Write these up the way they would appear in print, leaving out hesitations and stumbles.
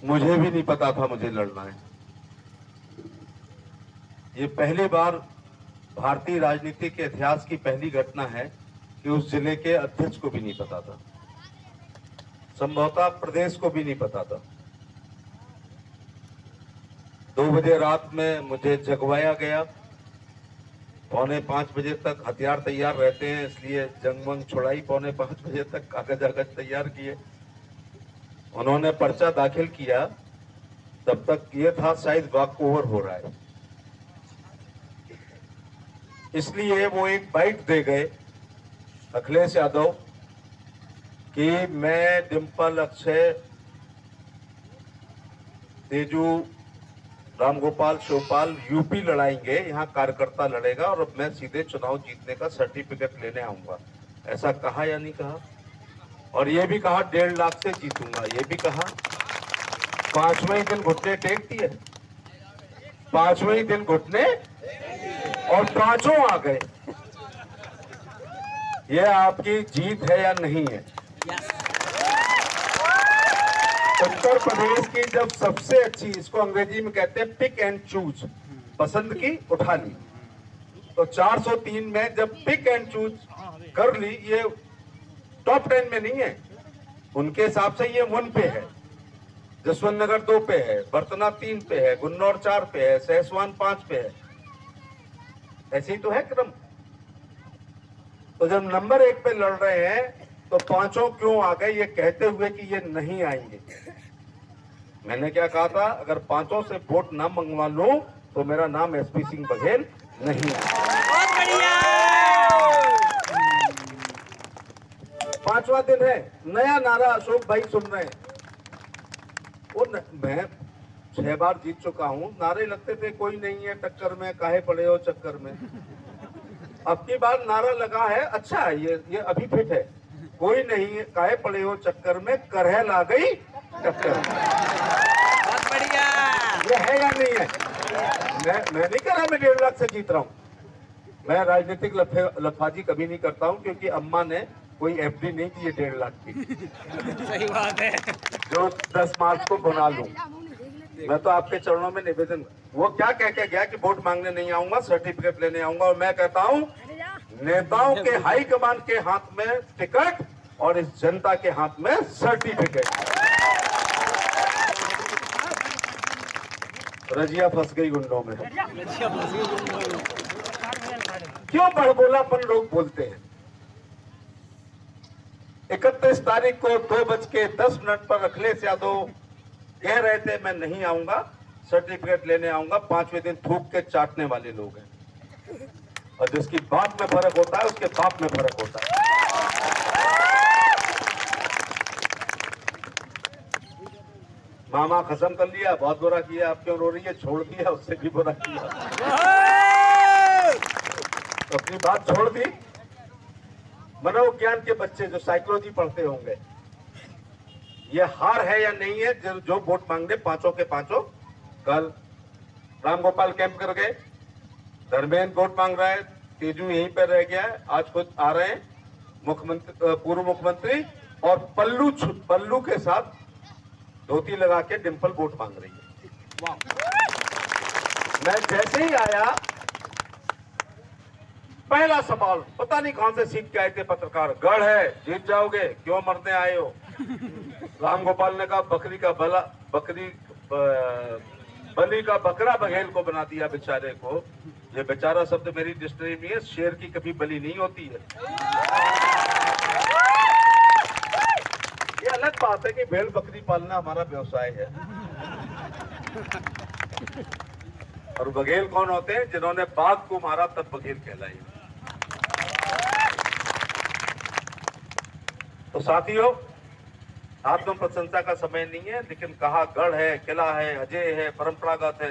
मुझे भी नहीं पता था मुझे लड़ना है। ये पहली बार भारतीय राजनीति के इतिहास की पहली घटना है कि उस जिले के अध्यक्ष को भी नहीं पता था, संभवतः प्रदेश को भी नहीं पता था। 2 बजे रात में मुझे जगवाया गया। 4:45 बजे तक हथियार तैयार रहते हैं, इसलिए जंगमंग छुड़ाई। 4:45 बजे तक कागज आगज तैयार किए। उन्होंने पर्चा दाखिल किया, तब तक ये था शायद वॉक ओवर हो रहा है, इसलिए वो एक बाइट दे गए अखिलेश यादव कि मैं डिम्पल, अक्षय, तेजू, रामगोपाल, शिवपाल यूपी लड़ाएंगे, यहाँ कार्यकर्ता लड़ेगा और मैं सीधे चुनाव जीतने का सर्टिफिकेट लेने आऊंगा। ऐसा कहा या नहीं कहा? और ये भी कहा 1.5 लाख से जीतूंगा। ये भी कहा। 5वें दिन घुटने टेक दिए, 5वें दिन घुटने, और 5 आ गए। ये आपकी जीत है या नहीं है? उत्तर प्रदेश की जब सबसे अच्छी, इसको अंग्रेजी में कहते हैं पिक एंड चूज, पसंद की उठा ली, तो 403 में जब पिक एंड चूज कर ली, ये टॉप 10 में नहीं है उनके हिसाब से, ये 1 पे है, जसवंत नगर 2 पे है, बर्तना 3 पे है, गुन्नौर 4 पे है, सहसवान 5 पे है। ऐसे ही तो है क्रम। तो जब नंबर 1 पे लड़ रहे हैं तो 5 क्यों आ गए, ये कहते हुए कि ये नहीं आएंगे। मैंने क्या कहा था, अगर 5 से वोट ना मंगवा लूं तो मेरा नाम एसपी सिंह बघेल नहीं है। 5वां दिन है, नया नारा अशोक भाई सुन रहे हैं। मैं 6 बार जीत चुका हूं, नारे लगते थे कोई नहीं है टक्कर में, काहे पड़े हो चक्कर में। अब की बार नारा लगा है, अच्छा है, ये अभी फिट है, कोई नहीं है काहे पड़े हो चक्कर में, करहल आ गई टक्कर में। बहुत बढ़िया। ये है या नहीं है? मैं नहीं कह रहा मैं 1.5 लाख से जीत रहा हूं। मैं राजनीतिक लफाजी कभी नहीं करता हूं, क्योंकि अम्मा ने कोई एफडी नहीं की है 1.5 लाख की। सही बात है। जो 10 मार्च को बना लूं। मैं तो आपके चरणों में निवेदन, वो क्या कह के गया कि वोट मांगने नहीं आऊंगा, सर्टिफिकेट लेने आऊंगा। और मैं कहता हूं, नेताओं के हाईकमान के हाथ में टिकट और इस जनता के हाथ में सर्टिफिकेट। रजिया फंस गई गुंडों में। क्यों बड़बोलापन लोग बोलते हैं? 31 तारीख को 2:10 पर अखिलेश यादव कह रहे थे मैं नहीं आऊंगा, सर्टिफिकेट लेने आऊंगा। 5वें दिन थूक के चाटने वाले लोग हैं। और जिसकी बात में फर्क होता है उसके बाप में फर्क होता है। मामा खत्म कर लिया, बहुत बुरा किया, आप क्यों रो रही है? छोड़ दिया, उससे भी बुरा किया, अपनी बात छोड़ दी। मनोविज्ञान के बच्चे जो साइकोलॉजी पढ़ते होंगे, ये हार है या नहीं है? जो वोट मांगने 5 के 5 कल रामगोपाल कैंप कर गए, धर्मेंद्र वोट मांग रहा है, तेजू यहीं पर रह गया है, आज खुद आ रहे हैं मुख्यमंत्री, पूर्व मुख्यमंत्री, और पल्लू के साथ धोती लगा के डिम्पल वोट मांग रही है। मैं जैसे ही आया, पहला सवाल, पता नहीं कहां से सीख के आए थे पत्रकार, गढ़ है जीत जाओगे, क्यों मरने आए हो? रामगोपाल ने कहा बलि का बकरा बघेल को बना दिया बेचारे को। ये बेचारा शब्द मेरी डिक्शनरी में है, शेर की कभी बलि नहीं होती है। ये अलग बात है कि भेड़ बकरी पालना हमारा व्यवसाय है। और बघेल कौन होते हैं? जिन्होंने बाघ को मारा तब बघेल कहलाई। तो साथियों, आत्म प्रशंसा का समय नहीं है, लेकिन कहा गढ़ है, किला है, अजय है, परंपरागत है।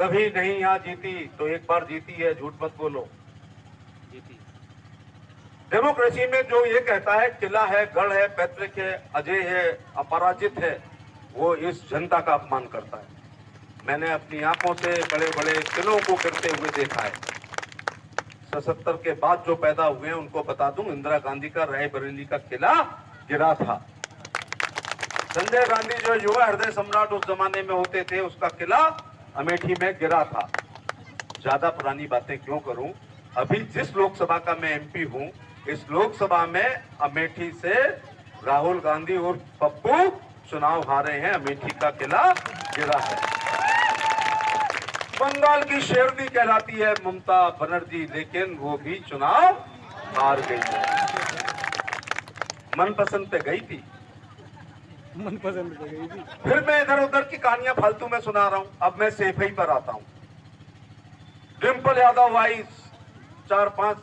कभी नहीं यहाँ जीती तो एक बार जीती है, झूठ मत बोलो। डेमोक्रेसी में जो ये कहता है किला है, गढ़ है, पैतृक है, अजय है, अपराजित है, वो इस जनता का अपमान करता है। मैंने अपनी आंखों से बड़े बड़े किलों को गिरते हुए देखा है। 77 के बाद जो पैदा हुए हैं उनको बता दूं, इंदिरा गांधी का रायबरेली का किला गिरा था। संजय गांधी जो युवा हृदय सम्राट उस जमाने में होते थे, उसका किला अमेठी में गिरा था। ज्यादा पुरानी बातें क्यों करूं, अभी जिस लोकसभा का मैं एमपी हूं, इस लोकसभा में अमेठी से राहुल गांधी और पप्पू चुनाव हारे हैं, अमेठी का किला गिरा है। बंगाल की शेरनी कहलाती है ममता बनर्जी, लेकिन वो भी चुनाव हार गई है। मनपसंद पे गई थी, मनपसंद पे गई थी। फिर मैं इधर उधर की कहानियां फालतू में सुना रहा हूं। अब मैं सेफई पर आता हूं। डिम्पल यादव आई 4-5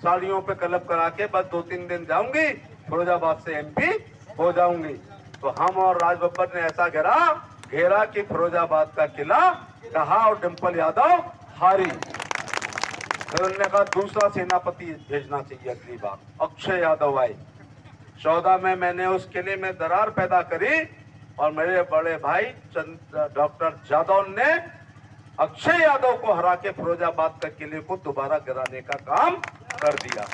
साड़ियों पे कलब करा के बस 2-3 दिन जाऊंगी, फिरोजाबाद से एमपी हो जाऊंगी। तो हम और राज बब्बर ने ऐसा घेरा कि फिरोजाबाद का किला कहा और डिम्पल यादव हारी। फिर उन्होंने कहा दूसरा सेनापति भेजना चाहिए अगली बार, अक्षय यादव आए। 14 में मैंने उस किले में दरार पैदा करी और मेरे बड़े भाई डॉक्टर जादव ने अक्षय यादव को हरा के फिरोजाबाद का किले को दोबारा गिराने का काम कर दिया।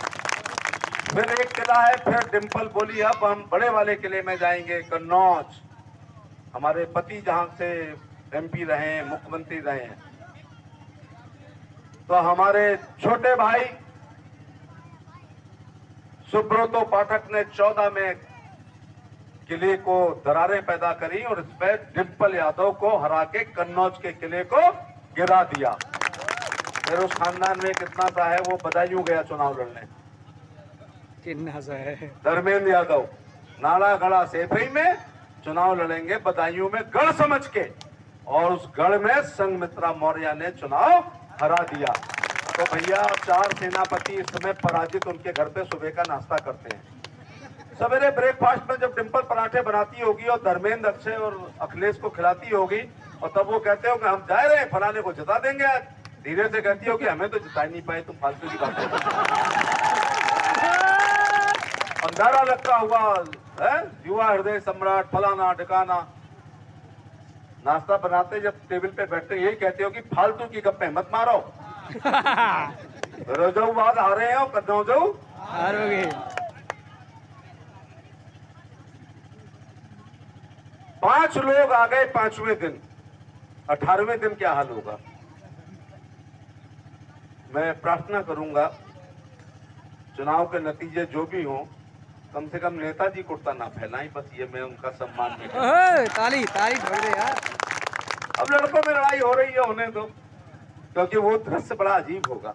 फिर एक किला है, फिर डिम्पल बोली अब हम बड़े वाले किले में जाएंगे, कन्नौज। हमारे पति जहां से एमपी रहे हैं, मुख्यमंत्री रहे हैं, तो हमारे छोटे भाई सुब्रतो पाठक ने 14 में किले को दरारें पैदा करी और इस पर डिम्पल यादव को हरा के कन्नौज के किले को गिरा दिया। फिर उस खानदान में कितना सा है, वो बदायूं गया चुनाव लड़ने, कितना सा है। धर्मेंद्र यादव नालागढ़ सेफई में चुनाव लड़ेंगे, बदायूं में गढ़ समझ के, और उस गढ़ में संघमित्रा मौर्य ने चुनाव हरा दिया। तो भैया 4 सेनापति इस समय पराजित उनके घर पे सुबह का नाश्ता करते हैं। सवेरे ब्रेकफास्ट में जब डिम्पल पराठे बनाती होगी और धर्मेंद्र, अक्षय और अखिलेश को खिलाती होगी, और तब वो कहते हो कि हम जा रहे हैं फलाने को जिता देंगे आज, धीरे से कहती हो कि हमें तो जिता ही नहीं पाए, तुम फालतू की बात अंधारा लगता हुआ है, युवा हृदय सम्राट फलाना ढिकाना। नाश्ता बनाते जब टेबल पे बैठते यही कहते हो कि फालतू की गप्पे मत मारो। रोजाबाद आ रहे हो, कन्नौज हारोगे। 5 लोग आ गए 5वें दिन, 18वें दिन क्या हाल होगा। मैं प्रार्थना करूंगा चुनाव के नतीजे जो भी हों, कम से कम नेताजी कुर्ता ना फैलाएं, बस ये मैं उनका सम्मान में ताली ताली ठोक दे यार। अब लड़कों में लड़ाई हो रही है, होने दो, क्योंकि वो दृश्य बड़ा अजीब होगा।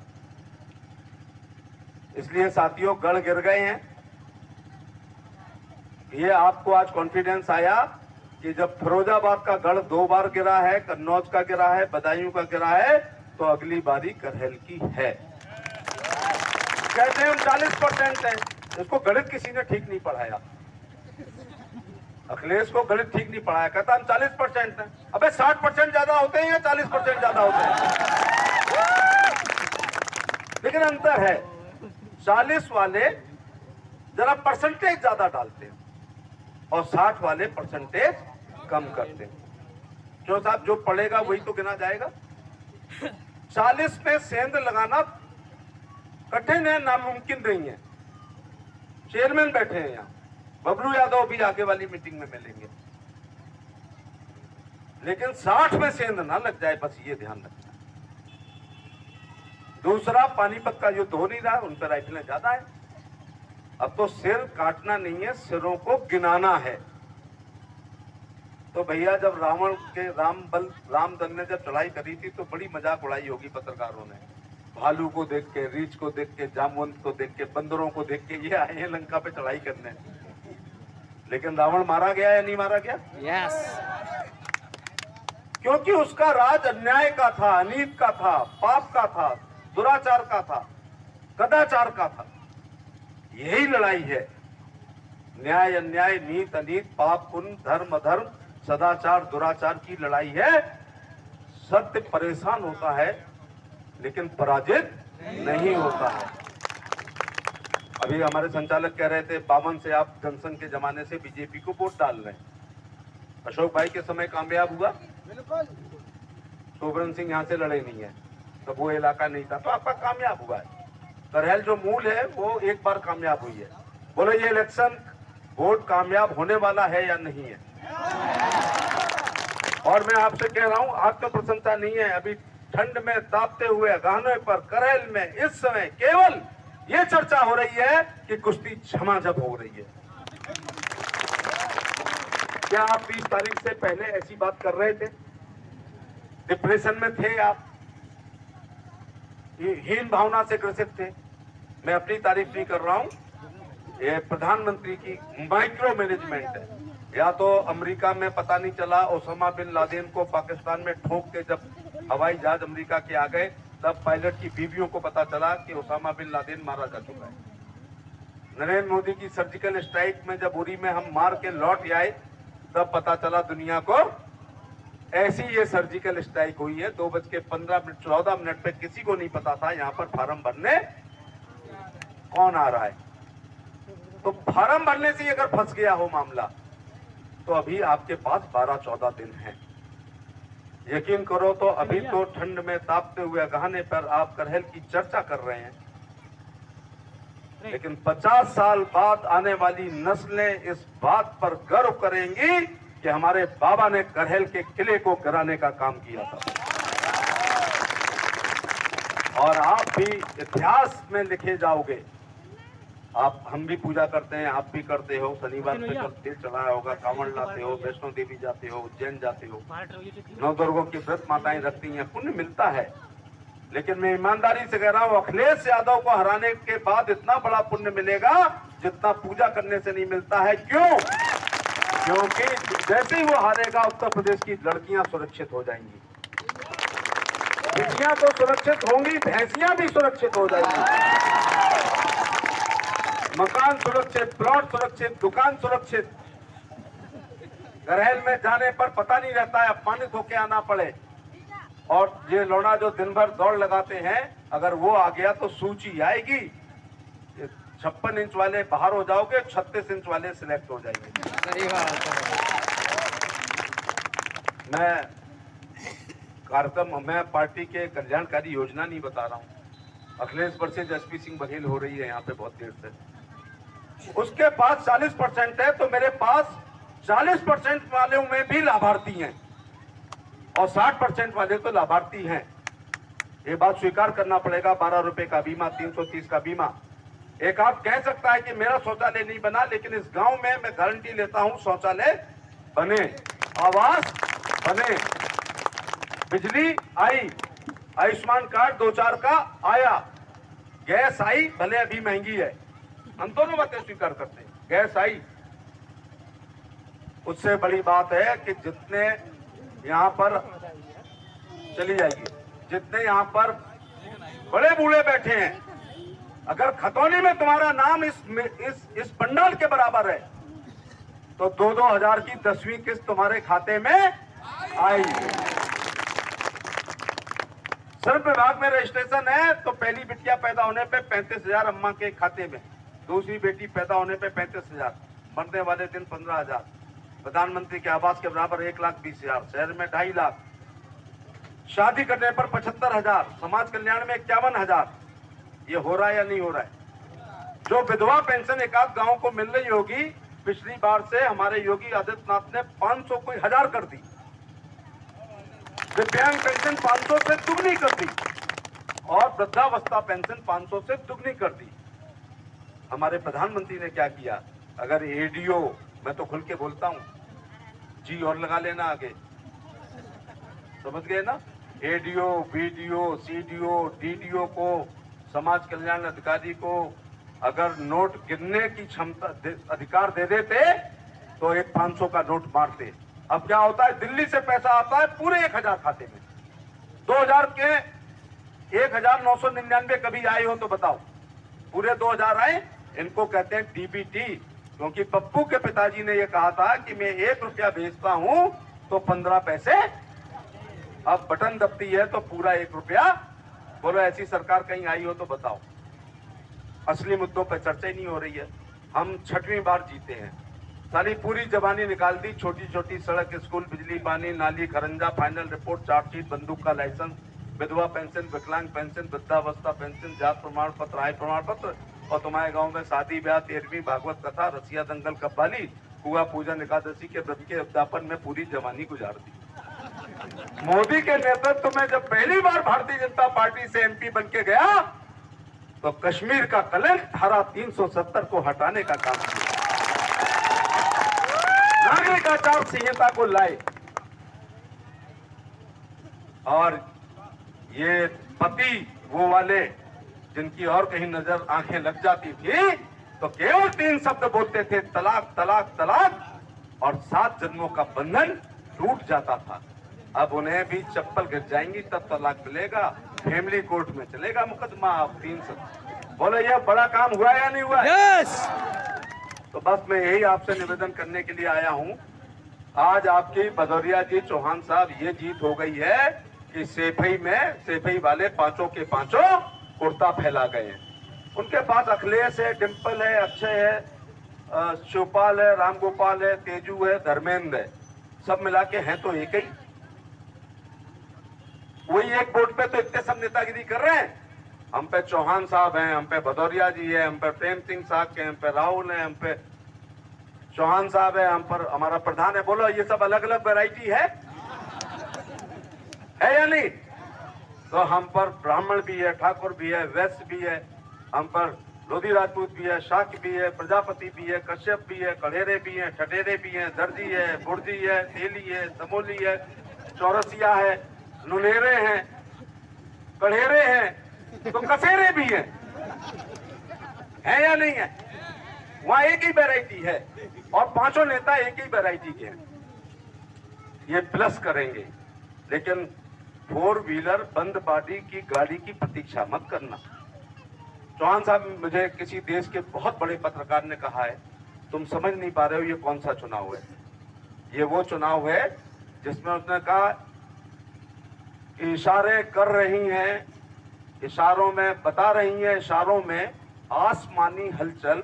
इसलिए साथियों, गढ़ गिर गए हैं। ये आपको आज कॉन्फिडेंस आया कि जब फिरोजाबाद का गढ़ 2 बार गिरा है, कन्नौज का गिरा है, बदायूं का गिरा है, तो अगली बारी करहल की है। कहते हैं हम 40% है। इसको गणित किसी ने ठीक नहीं पढ़ाया, अखिलेश को गणित ठीक नहीं पढ़ाया, कहता हम 40% है। अबे 60% ज्यादा होते हैं या 40% ज्यादा होते हैं? लेकिन अंतर है, 40 वाले जरा परसेंटेज ज्यादा डालते हैं और 60 वाले परसेंटेज कम करते हैं। क्यों साहब, जो पढ़ेगा वही तो गिना जाएगा। 40 में सेंध लगाना कठिन है, नामुमकिन नहीं है। चेयरमैन बैठे हैं यहाँ, बबलू यादव भी आगे वाली मीटिंग में मिलेंगे, लेकिन 60 में सेंध ना लग जाए, बस ये ध्यान रखना। दूसरा, पानीपत का युद्ध हो नहीं रहा, उन पर राइफलें ज्यादा है। अब तो सिर काटना नहीं है, सिरों को गिनाना है। तो भैया जब रावण के रामदल ने जब चढ़ाई करी थी तो बड़ी मजाक उड़ाई होगी पत्रकारों ने। भालू को देख के, रीछ को देख के, जामवंत को देख के, बंदरों को देख के ये आए हैं लंका पे चढ़ाई करने। लेकिन रावण मारा गया या नहीं मारा गया? यस। क्योंकि उसका राज अन्याय का था, अनीत का था, पाप का था, दुराचार का था, कदाचार का था। यही लड़ाई है, न्याय अन्याय, नीत अनीत, पाप पुण्य, धर्म अधर्म, सदाचार दुराचार की लड़ाई है। सत्य परेशान होता है लेकिन पराजित नहीं होता है। अभी हमारे संचालक कह रहे थे 52 से आप जनसंघ के जमाने से बीजेपी को वोट डाल रहे हैं। अशोक भाई के समय कामयाब हुआ, शोभन सिंह यहाँ से लड़े नहीं है, तब वो इलाका नहीं था, तो आपका कामयाब हुआ है। करहल जो मूल है वो एक बार कामयाब हुई है। बोलो ये इलेक्शन वोट कामयाब होने वाला है या नहीं है। और मैं आपसे कह रहा हूं, आत्म प्रशंसा नहीं है, अभी ठंड में तापते हुए गहनों पर करेल में इस समय केवल ये चर्चा हो रही है कि कुश्ती झमाझम हो रही है। क्या आप 30 तारीख से पहले ऐसी बात कर रहे थे? डिप्रेशन में थे आप, हीन भावना से ग्रसित थे। मैं अपनी तारीफ नहीं कर रहा हूं, ये प्रधानमंत्री की माइक्रो मैनेजमेंट है। या तो अमेरिका में पता नहीं चला, ओसामा बिन लादेन को पाकिस्तान में ठोक के जब हवाई जहाज अमेरिका के आ गए, तब पायलट की बीवियों को पता चला कि ओसामा बिन लादेन मारा जा चुका है। नरेंद्र मोदी की सर्जिकल स्ट्राइक में जब उरी में हम मार के लौट आए, तब पता चला दुनिया को ऐसी ये सर्जिकल स्ट्राइक हुई है। 2:15 पे किसी को नहीं पता था यहाँ पर फार्म भरने कौन आ रहा है। तो फार्म भरने से अगर फंस गया हो मामला, तो अभी आपके पास 12-14 दिन है। यकीन करो तो अभी तो ठंड में तापते हुए गहने पर आप करहेल की चर्चा कर रहे हैं, लेकिन 50 साल बाद आने वाली नस्लें इस बात पर गर्व करेंगी कि हमारे बाबा ने करहेल के किले को गिराने का काम किया था। और आप भी इतिहास में लिखे जाओगे। आप, हम भी पूजा करते हैं, आप भी करते हो, शनिवार पे जब तेल चढ़ाया होगा, कांवड़ लाते हो, वैष्णो देवी जाते हो, उज्जैन जाते हो, नवदुर्गों की व्रत माताएं रखती हैं, पुण्य मिलता है। लेकिन मैं ईमानदारी से कह रहा हूं, अखिलेश यादव को हराने के बाद इतना बड़ा पुण्य मिलेगा जितना पूजा करने से नहीं मिलता है। क्यों? क्योंकि जैसे ही वो हारेगा, उत्तर प्रदेश की लड़कियां सुरक्षित हो जाएंगी, बिटियां तो सुरक्षित होंगी, भैंसियां भी सुरक्षित हो जाएंगी, मकान सुरक्षित, प्लॉट सुरक्षित, दुकान सुरक्षित। करहेल में जाने पर पता नहीं रहता है, अपमानित होकर आना पड़े। और ये लौड़ा जो दिन भर दौड़ लगाते हैं, अगर वो आ गया तो सूची आएगी, 56 इंच वाले बाहर हो जाओगे, 36 इंच वाले सिलेक्ट हो जाएंगे। सही बात है। मैं कार्यक्रम, मैं पार्टी के कल्याणकारी योजना नहीं बता रहा हूँ। अखिलेश वर्सेज एसपी सिंह बघेल हो रही है यहाँ पे बहुत देर से। उसके पास 40% है, तो मेरे पास 40% वालों में भी लाभार्थी हैं और 60% वाले तो लाभार्थी हैं। ये बात स्वीकार करना पड़ेगा। 12 रुपए का बीमा, 330 का बीमा। एक आप कह सकता है कि मेरा शौचालय नहीं बना, लेकिन इस गांव में मैं गारंटी लेता हूं शौचालय बने, आवास बने, बिजली आई, आयुष्मान कार्ड 2-4 का आया, गैस आई, भले अभी महंगी है, हम दोनों बातें स्वीकार करते हैं, गैस आई। उससे बड़ी बात है कि जितने यहाँ पर चली जाएगी, जितने यहाँ पर बड़े बूढ़े बैठे हैं, अगर खतौनी में तुम्हारा नाम इस पंडाल के बराबर है, तो 2-2 हजार की 10वीं किस्त तुम्हारे खाते में आएगी। सर्व विभाग में रजिस्ट्रेशन है तो पहली बिटिया पैदा होने पे 35,000 अम्मा के खाते में, दूसरी बेटी पैदा होने पे 35,000, मरने वाले दिन 15,000, प्रधानमंत्री के आवास के बराबर 1,20,000, शहर में 2.5 लाख, शादी करने पर 75,000, समाज कल्याण में 51,000। ये हो रहा है या नहीं हो रहा है? जो विधवा पेंशन एक आध गाँव को मिल रही होगी, पिछली बार से हमारे योगी आदित्यनाथ ने 500 को 1000 कर दी, दिव्यांग पेंशन 500 से दुगनी कर दी और वृद्धावस्था पेंशन 500 से दुगनी कर दी। हमारे प्रधानमंत्री ने क्या किया? अगर एडीओ, मैं तो खुल के बोलता हूं, जी और लगा लेना आगे, समझ गए ना? एडीओ, बीडीओ, सीडीओ, डीडीओ को, समाज कल्याण अधिकारी को अगर नोट गिनने की क्षमता अधिकार दे देते तो एक 500 का नोट मारते। अब क्या होता है, दिल्ली से पैसा आता है पूरे 1000 खाते में, 2000 के 1999 कभी आए हो तो बताओ, पूरे 2000 आए। इनको कहते हैं डीबीटी, क्योंकि पप्पू के पिताजी ने यह कहा था कि मैं 1 रुपया भेजता हूं तो 15 पैसे। अब बटन दबती है तो पूरा 1 रुपया। बोलो ऐसी सरकार कहीं आई हो तो बताओ। असली मुद्दों पर चर्चा ही नहीं हो रही है। हम 6वीं बार जीते हैं, सारी पूरी जवानी निकाल दी, छोटी छोटी सड़क, स्कूल, बिजली, पानी, नाली, खरंजा, फाइनल रिपोर्ट, चार्जशीट, बंदूक का लाइसेंस, विधवा पेंशन, विकलांग पेंशन, वृद्धावस्था पेंशन, जात प्रमाण पत्र, आय प्रमाण पत्र, और तुम्हारे गांव में शादी ब्याह, 13वीं भागवत कथा, रसिया दंगल कव्वाली, कुआ पूजन एकादशी के व्रत के उद्यापन में पूरी जवानी गुजार दी। मोदी के नेतृत्व में जब पहली बार भारतीय जनता पार्टी से एमपी बन के गया तो कश्मीर का कलंक धारा 370 को हटाने का काम किया, नागरिक आचार संहिता को लाए, और ये पति वो वाले जिनकी और कहीं नजर आंखें लग जाती थी तो केवल 3 शब्द बोलते थे, तलाक तलाक तलाक, और 7 जन्मों का बंधन टूट जाता था। अब उन्हें भी चप्पल गिर जाएंगी तब तलाक मिलेगा, फैमिली कोर्ट में चलेगा मुकदमा। अब 3 शब्द बोले, यह बड़ा काम हुआ या नहीं हुआ? यस। तो बस मैं यही आपसे निवेदन करने के लिए आया हूं। आज आपकी भदौरिया जी, चौहान साहब, ये जीत हो गई है कि सेफई वाले 5 के 5 कुर्ता फैला गए हैं। उनके पास अखिलेश है, डिम्पल है, अक्षय है, शिवपाल है, रामगोपाल है, तेजू है, धर्मेंद्र है, सब मिला के हैं तो एक ही। वही एक बोर्ड पे तो इतने सब नेतागिरी कर रहे हैं। हम पे चौहान साहब हैं, हम पे भदौरिया जी है, हम पे प्रेम सिंह साहब के, हम पे राहुल है, हम पे चौहान साहब है, हम पर हमारा प्रधान है। बोलो, ये सब अलग अलग वैरायटी है या नहीं? तो हम पर ब्राह्मण भी है, ठाकुर भी है, वैश्य भी है, हम पर लोधी राजपूत भी है, शाक्य भी है, प्रजापति भी है, कश्यप भी है, कढ़ेरे भी है, ठटेरे भी है, दर्जी है, बुर्जी है, तेली है, समोली है, चौरसिया है, नुलेरे हैं, कढ़ेरे हैं, तो कसेरे भी हैं, है या नहीं है? वहां एक ही वैरायटी है और 5 नेता एक ही वैरायटी के हैं। ये प्लस करेंगे, लेकिन 4 व्हीलर बंद बॉडी की गाड़ी की प्रतीक्षा मत करना। चौहान साहब, मुझे किसी देश के बहुत बड़े पत्रकार ने कहा है, तुम समझ नहीं पा रहे हो ये कौन सा चुनाव है। ये वो चुनाव है जिसमें उसने कहा इशारे कर रही हैं, इशारों में बता रही हैं, इशारों में आसमानी हलचल,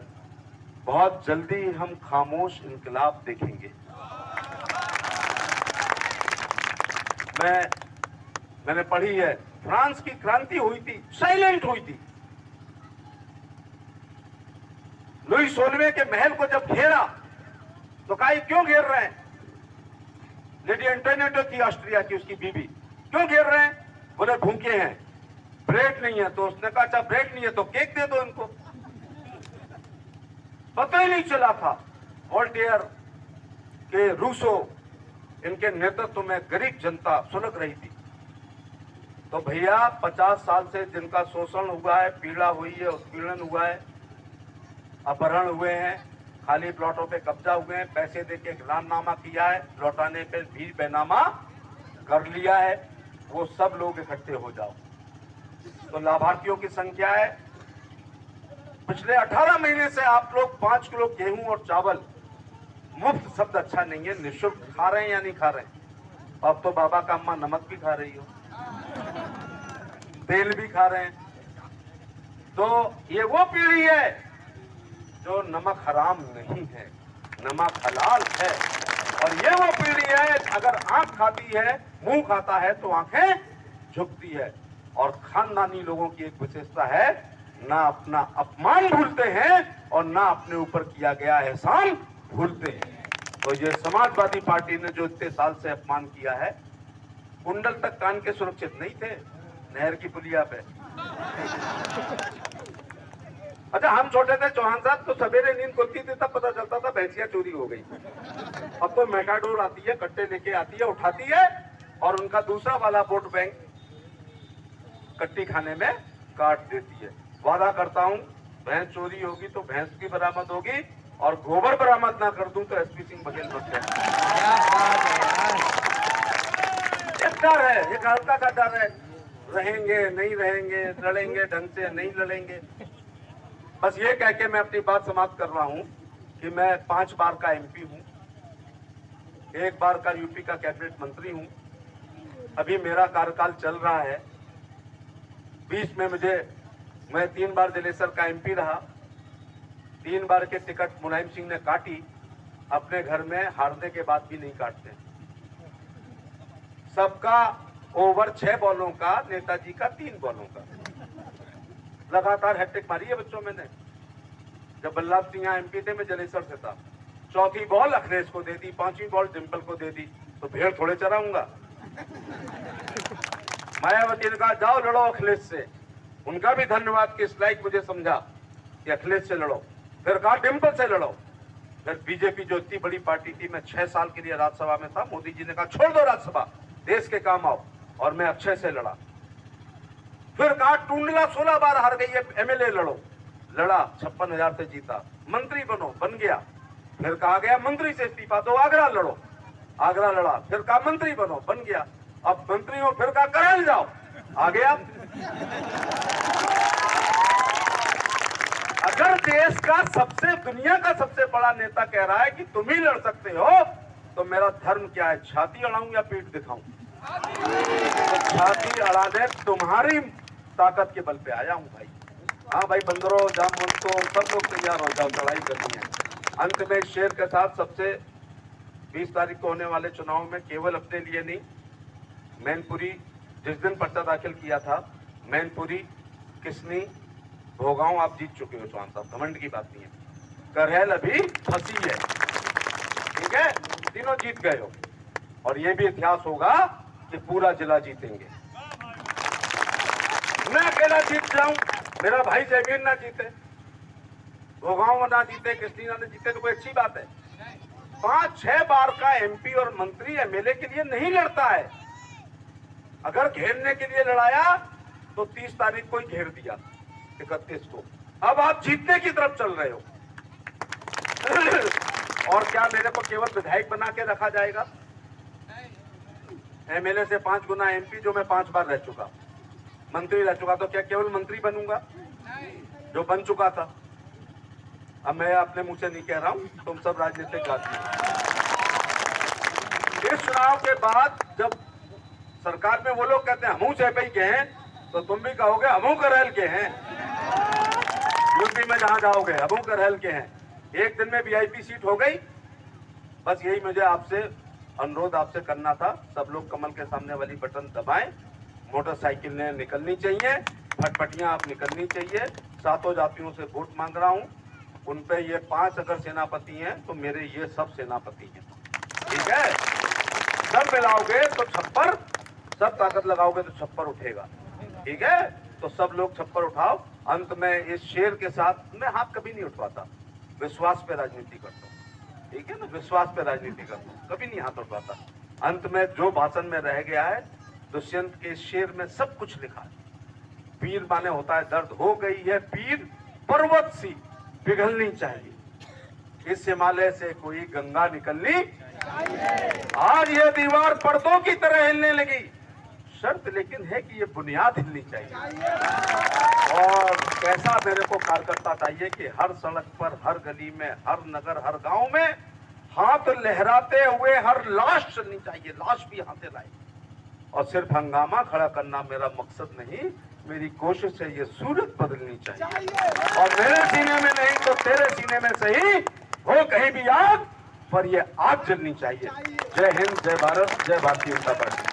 बहुत जल्दी हम खामोश इनकलाब देखेंगे। मैंने पढ़ी है, फ्रांस की क्रांति हुई थी, साइलेंट हुई थी। लुई 16वें के महल को जब घेरा तो कहा क्यों घेर रहे हैं? लेडी एंटोनिएटा थी ऑस्ट्रिया की, उसकी बीबी, क्यों घेर रहे हैं? बोले भूखे हैं, ब्रेड नहीं है। तो उसने कहा अच्छा ब्रेड नहीं है तो केक दे दो इनको। पता ही नहीं चला था वोल्टेयर के, रूसो, इनके नेतृत्व में गरीब जनता सुलग रही थी। तो भैया 50 साल से जिनका शोषण हुआ है, पीड़ा हुई है, उत्पीड़न हुआ है, अपहरण हुए हैं, खाली प्लॉटों पे कब्जा हुए हैं, पैसे देके ऐलाननामा किया है, लौटाने पे भी बैनामा कर लिया है, वो सब लोग इकट्ठे हो जाओ। तो लाभार्थियों की संख्या है, पिछले 18 महीने से आप लोग 5 किलो गेहूं और चावल, मुफ्त शब्द अच्छा नहीं है, निःशुल्क खा रहे हैं या नहीं खा रहे हैं? अब तो बाबा का अम्मा नमक भी खा रही हो, तेल भी खा रहे हैं। तो ये वो पीढ़ी है जो नमक हराम नहीं है, नमक हलाल है। और ये वो पीढ़ी है, अगर आंख खाती है, मुंह खाता है तो आंखें झुकती है। और खानदानी लोगों की एक विशेषता है, ना अपना अपमान भूलते हैं और ना अपने ऊपर किया गया एहसान भूलते हैं। तो ये समाजवादी पार्टी ने जो इतने साल से अपमान किया है, कुंडल तक कान के सुरक्षित नहीं थे नहर की पुलिया पे। अच्छा, हम छोटे थे चौहान साहब, तो सवेरे नींद खुलती थी तब पता चलता था भैंसिया चोरी हो गई। अब तो मैटाडोर आती है, कट्टे लेके आती है, उठाती है और उनका दूसरा वाला वोट बैंक कट्टी खाने में काट देती है। वादा करता हूं, भैंस चोरी होगी तो भैंस भी बरामद होगी, और गोबर बरामद ना कर दूं तो एसपी सिंह बघेल बच जाए। एक डर है, एक हल्का का डर है, रहेंगे नहीं रहेंगे, लड़ेंगे ढंग से नहीं लड़ेंगे। बस ये कह के मैं अपनी बात समाप्त कर रहा हूं कि मैं 5 बार का एमपी हूं, 1 बार का यूपी का कैबिनेट मंत्री हूं, अभी मेरा कार्यकाल चल रहा है। बीच में मैं 3 बार जलेसर का एमपी रहा, 3 बार के टिकट मुलायम सिंह ने काटी, अपने घर में हारने के बाद भी नहीं काटते। सबका ओवर 6 बॉलों का, नेताजी का 3 बॉलों का, लगातार हैट्रिक मारी है बच्चों में ने। जब बल्लभ सिंह यहाँ MP थे, मैं जलेसर से था। चौथी बॉल अखिलेश को दे दी, पांचवी बॉल डिंपल को दे दी, तो भेड़ थोड़े चराऊंगा। मायावती ने कहा जाओ लड़ो अखिलेश से। उनका भी धन्यवाद कि इस लायक मुझे समझा कि अखिलेश से लड़ो। फिर कहा डिंपल से लड़ो। फिर बीजेपी जो इतनी बड़ी पार्टी थी, मैं 6 साल के लिए राज्यसभा में था, मोदी जी ने कहा छोड़ दो राज्यसभा, देश के काम आओ, और मैं अक्षय से लड़ा। फिर कहा टूंडला 16 बार हार गई है, MLA लड़ो, लड़ा, 56,000 से जीता। मंत्री बनो, बन गया। फिर कहा गया मंत्री से इस्तीफा दो, आगरा लड़ो, आगरा लड़ा। फिर कहा मंत्री बनो, बन गया। अब मंत्री हो, फिर कहा करल जाओ, आ गया। अगर देश का दुनिया का सबसे बड़ा नेता कह रहा है कि तुम ही लड़ सकते हो, तो मेरा धर्म क्या है? छाती अड़ाऊं या पीठ दिखाऊं? तो छाती अड़ा दे, तुम्हारी ताकत के बल पे आया हूं भाई। हाँ भाई, बंदरों, जामवंतों, सब लोग तैयार हो जाओ, लड़ाई करनी है। अंत में शेर के साथ सबसे 20 तारीख को होने वाले चुनाव में केवल अपने लिए नहीं, मैनपुरी जिस दिन पर्चा दाखिल किया था, मैनपुरी, किसनी, भोगांव आप जीत चुके हो चौहान साहब, घमंड की बात नहीं है। करहेल अभी फंसी है, ठीक है, तीनों जीत गए हो। और ये भी इतिहास होगा कि पूरा जिला जीतेंगे। मैं अकेला जीत जाऊं, मेरा भाई जयवीर ना जीते, भोगांव ना जीते, किसनी ना जीते, तो कोई अच्छी बात है। 5-6 बार का MP और मंत्री MLA के लिए नहीं लड़ता है। अगर घेरने के लिए लड़ाया तो 30 तारीख को ही घेर दिया, 31 को। अब आप जीतने की तरफ चल रहे हो। और क्या मेरे को केवल विधायक बना के रखा जाएगा? MLA से 5 गुना MP, जो मैं 5 बार रह चुका, मंत्री रह चुका, तो क्या केवल मंत्री बनूंगा जो बन चुका था? अब मैं अपने मुंह से नहीं कह रहा हूं, तुम सब राजनीतिक आदमी। इस चुनाव के बाद जब सरकार में वो लोग कहते हैं हमू चेपई के हैं, तो तुम भी कहोगे हमू करहेल के हैं। यूपी में जहां जाओगे हमू करहेल के हैं। एक दिन में VIP सीट हो गई। बस यही मुझे आपसे अनुरोध आपसे करना था। सब लोग कमल के सामने वाली बटन दबाएं। मोटरसाइकिलें निकलनी चाहिए, फटफटियां आप निकलनी चाहिए। 7 जातियों से वोट मांग रहा हूं। उन पे ये 5 अगर सेनापति हैं तो मेरे ये सब सेनापति हैं, ठीक है। सब मिलाओगे तो छप्पर, सब ताकत लगाओगे तो छप्पर उठेगा, ठीक है। तो सब लोग छप्पर उठाओ। अंत में इस शेर के साथ मैं हाथ कभी नहीं उठवाता, विश्वास पे राजनीति करता हूँ, ठीक है ना, विश्वास पे राजनीति करता हूँ, कभी नहीं हाथ उठवाता। अंत में जो भाषण में रह गया है, दुष्यंत के शेर में सब कुछ लिखा है। पीर माने होता है दर्द, हो गई है पीर पर्वत सी, पिघलनी चाहिए, इस हिमालय से कोई गंगा निकलनी चाहिए। आज ये दीवार पर्दों की तरह हिलने लगी, शर्त लेकिन है कि ये बुनियाद हिलनी चाहिए। और कैसा मेरे को कार्यकर्ता चाहिए कि हर सड़क पर, हर गली में, हर नगर, हर गांव में हाथ लहराते हुए हर लाश चलनी चाहिए, लाश भी हाथे लाई। और सिर्फ हंगामा खड़ा करना मेरा मकसद नहीं, मेरी कोशिश है ये सूरत बदलनी चाहिए। और मेरे सीने में नहीं तो तेरे सीने में सही हो कहीं भी आग, पर ये आग जलनी चाहिए। जय हिंद, जय भारत, जय भारतीय जनता पार्टी।